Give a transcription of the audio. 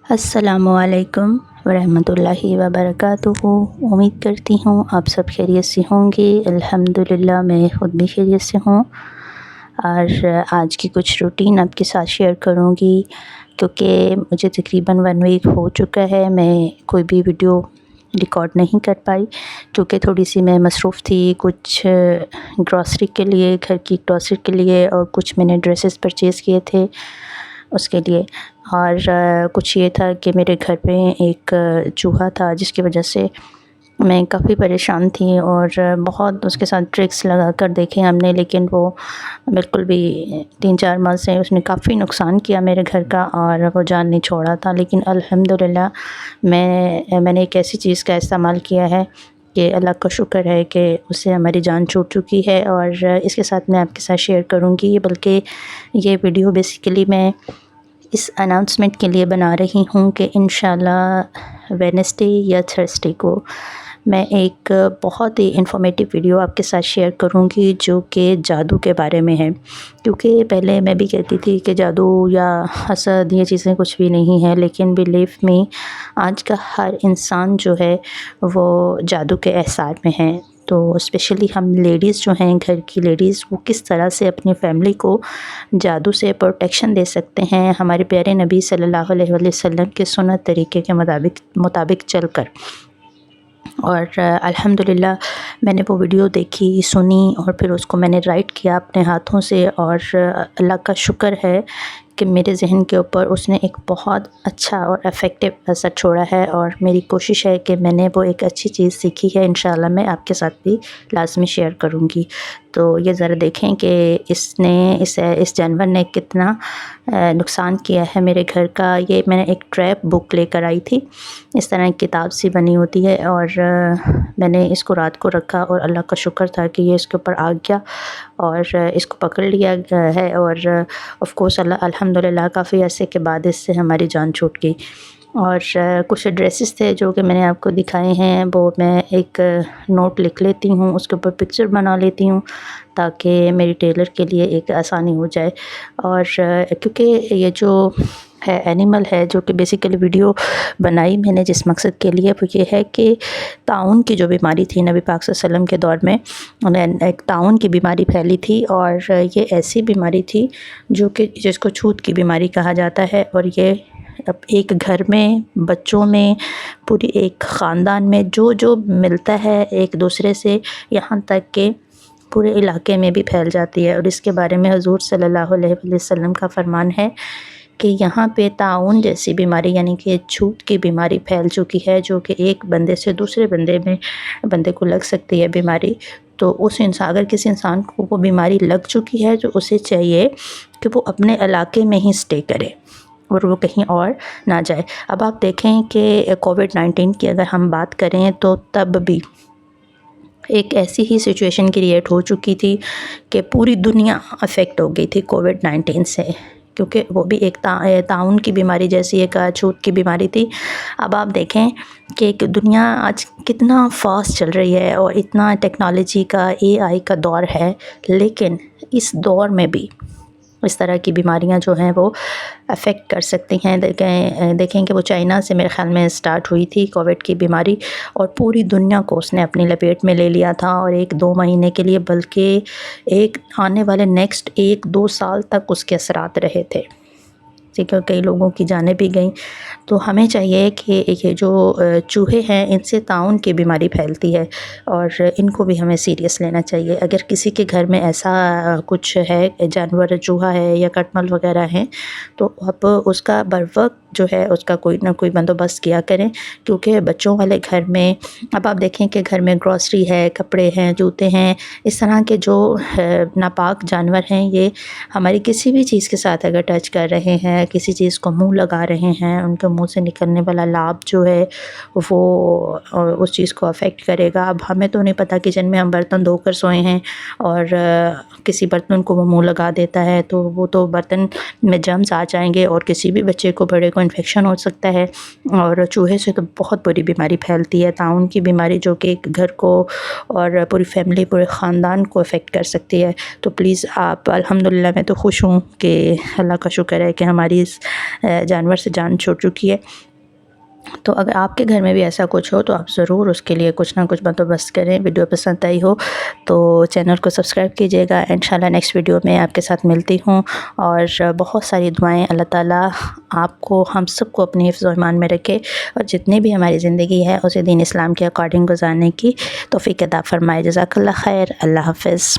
अस्सलामुअलैकुम वरहमतुल्लाहि वबरकातुहू। उम्मीद करती हूँ आप सब खैरियत से होंगे। अल्हम्दुलिल्लाह मैं ख़ुद भी खैरियत से हूँ। और आज की कुछ रूटीन आपके साथ शेयर करूँगी, क्योंकि मुझे तकरीबन 1 वीक हो चुका है मैं कोई भी वीडियो रिकॉर्ड नहीं कर पाई, क्योंकि थोड़ी सी मैं मसरूफ़ थी कुछ ग्रॉसरी के लिए, घर की ग्रॉसरी के लिए, और कुछ मैंने ड्रेसेस परचेज़ किए थे उसके लिए। और कुछ ये था कि मेरे घर पे एक चूहा था, जिसकी वजह से मैं काफ़ी परेशान थी और बहुत उसके साथ ट्रिक्स लगा कर देखे हमने, लेकिन वो बिल्कुल भी 3-4 माह से उसने काफ़ी नुकसान किया मेरे घर का, और वो जान नहीं छोड़ा था। लेकिन अल्हम्दुलिल्लाह मैंने एक ऐसी चीज़ का इस्तेमाल किया है कि अल्लाह का शुक्र है कि उससे हमारी जान छूट चुकी है, और इसके साथ मैं आपके साथ शेयर करूँगी। बल्कि ये वीडियो बेसिकली मैं इस अनाउंसमेंट के लिए बना रही हूँ कि इंशाल्लाह वेडनेसडे या थर्सडे को मैं एक बहुत ही इन्फॉर्मेटिव वीडियो आपके साथ शेयर करूँगी, जो कि जादू के बारे में है। क्योंकि पहले मैं भी कहती थी कि जादू या हसद ये चीज़ें कुछ भी नहीं है, लेकिन बिलीव मी आज का हर इंसान जो है वो जादू के एहसार में है। तो स्पेशली हम लेडीज़ जो हैं, घर की लेडीज़, वो किस तरह से अपनी फैमिली को जादू से प्रोटेक्शन दे सकते हैं हमारे प्यारे नबी सल्लल्लाहु अलैहि वसल्लम के सुन्नत तरीके के मुताबिक चलकर। और अल्हम्दुलिल्लाह मैंने वो वीडियो देखी, सुनी, और फिर उसको मैंने राइट किया अपने हाथों से, और अल्लाह का शुक्र है कि मेरे ज़हन के ऊपर उसने एक बहुत अच्छा और इफ़ेक्टिव असर छोड़ा है। और मेरी कोशिश है कि मैंने वो एक अच्छी चीज़ सीखी है, इंशाल्लाह मैं आपके साथ भी लाज़मी शेयर करूँगी। तो ये ज़रा देखें कि इस जानवर ने कितना नुकसान किया है मेरे घर का। ये मैंने एक ट्रैप बुक लेकर आई थी, इस तरह की किताब सी बनी होती है, और मैंने इसको रात को रखा, और अल्लाह का शुक्र था कि ये इसके ऊपर आ गया और इसको पकड़ लिया है। और ऑफ़ कोर्स अल्हम्दुलिल्लाह काफ़ी अरसे के बाद इससे हमारी जान छूट गई। और कुछ ड्रेसेस थे जो कि मैंने आपको दिखाए हैं, वो मैं एक नोट लिख लेती हूँ, उसके ऊपर पिक्चर बना लेती हूँ, ताकि मेरी टेलर के लिए एक आसानी हो जाए। और क्योंकि ये जो है एनिमल है, जो कि बेसिकली वीडियो बनाई मैंने जिस मकसद के लिए, वो ये है कि ताउन की जो बीमारी थी नबी पाक सल्लल्लाहु अलैहि वसल्लम के दौर में, उन्हें एक ताउन की बीमारी फैली थी। और ये ऐसी बीमारी थी जो कि जिसको छूत की बीमारी कहा जाता है। और ये अब एक घर में, बच्चों में, पूरी एक ख़ानदान में जो जो मिलता है एक दूसरे से, यहाँ तक कि पूरे इलाके में भी फैल जाती है। और इसके बारे में हुज़ूर सल्लल्लाहु अलैहि वसल्लम का फरमान है कि यहाँ पे ताउन जैसी बीमारी, यानी कि छूत की बीमारी फैल चुकी है, जो कि एक बंदे से दूसरे बंदे को लग सकती है बीमारी। तो उस इंसान, अगर किसी इंसान को वो बीमारी लग चुकी है, तो उसे चाहिए कि वो अपने इलाके में ही स्टे करे और वो कहीं और ना जाए। अब आप देखें कि कोविड-19 की अगर हम बात करें, तो तब भी एक ऐसी ही सिचुएशन क्रिएट हो चुकी थी कि पूरी दुनिया अफेक्ट हो गई थी कोविड-19 से, क्योंकि वो भी एक ताउन की बीमारी जैसी एक छूत की बीमारी थी। अब आप देखें कि दुनिया आज कितना फास्ट चल रही है और इतना टेक्नोलॉजी का, एआई का दौर है, लेकिन इस दौर में भी इस तरह की बीमारियां जो हैं वो अफेक्ट कर सकती हैं। देखें कि वो चाइना से मेरे ख़्याल में स्टार्ट हुई थी कोविड की बीमारी, और पूरी दुनिया को उसने अपनी लपेट में ले लिया था, और 1-2 महीने के लिए, बल्कि एक आने वाले नेक्स्ट 1-2 साल तक उसके असरात रहे थे। ठीक है, कई लोगों की जानें भी गईं। तो हमें चाहिए कि ये जो चूहे हैं, इनसे ताउन की बीमारी फैलती है, और इनको भी हमें सीरियस लेना चाहिए। अगर किसी के घर में ऐसा कुछ है, जानवर, चूहा है या कटमल वगैरह हैं, तो आप उसका बरवक्त जो है उसका कोई ना कोई बंदोबस्त किया करें। क्योंकि बच्चों वाले घर में, अब आप देखें कि घर में ग्रॉसरी है, कपड़े हैं, जूते हैं, इस तरह के जो नापाक जानवर हैं, ये हमारी किसी भी चीज़ के साथ अगर टच कर रहे हैं, किसी चीज़ को मुंह लगा रहे हैं, उनके मुंह से निकलने वाला लाभ जो है वो उस चीज़ को अफेक्ट करेगा। अब हमें तो नहीं पता, किचन में हम बर्तन धोकर सोए हैं और کسی برتن کو وہ منہ لگا دیتا ہے تو وہ تو برتن میں جرمز آ جائیں گے اور کسی بھی بچے کو بڑے کو انفیکشن ہو سکتا ہے، اور چوہے سے تو بہت بڑی بیماری پھیلتی ہے، طاعون کی بیماری جو کہ ایک گھر کو اور پوری فیملی پورے خاندان کو افیکٹ کر سکتی ہے۔ تو پلیز آپ، الحمدللہ میں تو خوش ہوں کہ اللہ کا شکر ہے کہ ہماری اس جانور سے جان چھوٹ چکی ہے۔ تو اگر آپ کے گھر میں بھی ایسا کچھ ہو تو آپ ضرور اس کے لیے کچھ نہ کچھ بندوبست کریں۔ ویڈیو پسند آئی ہو تو چینل کو سبسکرائب کیجیے گا۔ انشاءاللہ نیکسٹ ویڈیو میں آپ کے ساتھ ملتی ہوں، اور بہت ساری دعائیں، اللہ تعالیٰ آپ کو، ہم سب کو اپنی حفظ و ایمان میں رکھے، اور جتنی بھی ہماری زندگی ہے اسے دین اسلام کے اکارڈنگ گزارنے کی توفیق عطا فرمائے۔ جزاک اللہ خیر۔ اللہ حافظ۔